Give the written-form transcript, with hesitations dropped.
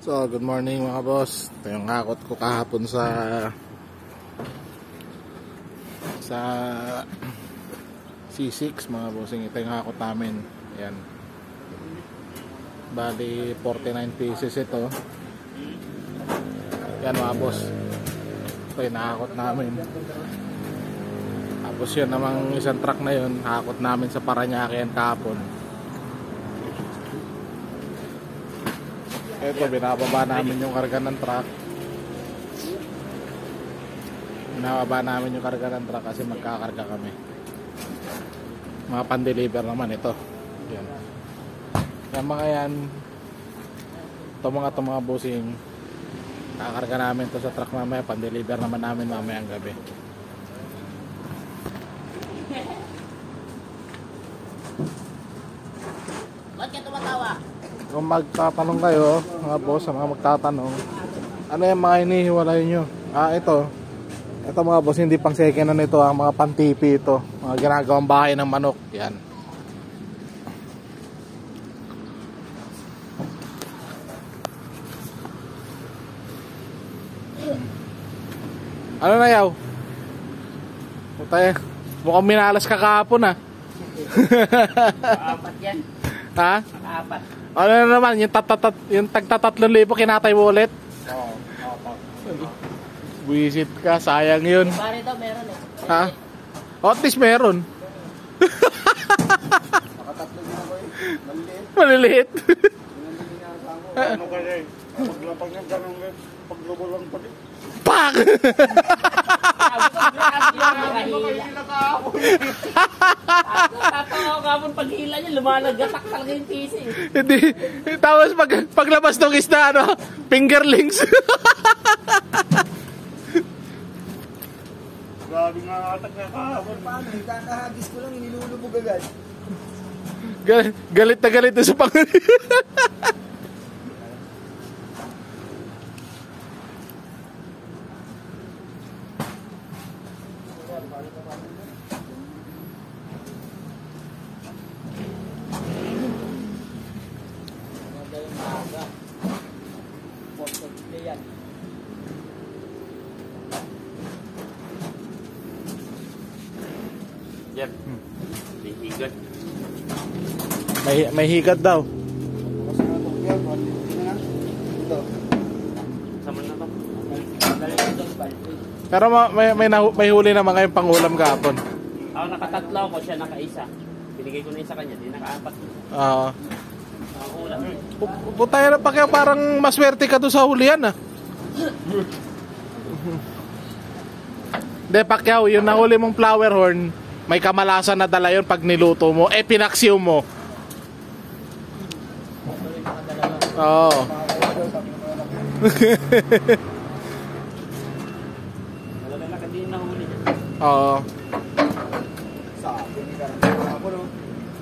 So, good morning mga boss. Ito yung hakot ko kahapon sa C6 mga bossing. Ito yung hakot namin. Ayan. Bali 49 pieces ito. Yan mga boss. Ito yung hakot namin. Tapos yun namang isang truck na yun, hakot namin sa Paranaque yan kahapon. Ito, binababa namin yung karga ng truck. Binababa namin yung karga ng truck kasi magkakarga kami. Mga pan-deliver naman ito. Yan. Yan mga yan. Ito mga bossing. Kakarga namin ito sa truck mamaya. Pan-deliver naman namin mamaya ang gabi. Ba't ka tumatawa? Kung magtatanong kayo, mga boss, sa mga magtatanong, ano yung mga hinihiwalay nyo? Ito mga boss, hindi pang second hand ito, mga pantipi ito, mga ginagawang bahay ng manok. Yan. Ano na yaw? Putay, mukhang minalas ka kahapon Apat yan. Ha? Apat. Ano na naman, yung tagta-3,000 kinatay mo ulit? Oo. Buisit ka, sayang yun. Pare daw meron eh. Ha? O, at least meron. Nakatatlo din ako eh. Maliliit. Maliliit. Ano kaya eh? Paglapag ng ganun eh. Paglubulang pa din. Pak! Tatawa ka po paghila niya, lumalagatak talaga yung PC. Hindi. Tapos paglabas ng isda, fingerlings. Grabe nga atak na kahapon. Paano? Kakahagis ko lang, inilulubog agad. Galit na galit na sa Panginoon. Yan. May higat. May higat daw. Kasi natok yan. Ito. Sama na to. Pero may huli naman kayong pangulam kahapon. Ako nakatatlo ako, siya nakaisa. Binigay ko na isa kanya, di nakaapat. Oo. Nakakulang. Putay na pa kaya parang maswerte ka doon sa hulihan Hindi, Pacquiao, yung nahuli mong flower horn, may kamalasan na dala yun pag niluto mo. Pinaksiw mo. Oo. Talaga din nahuli niya. Oo.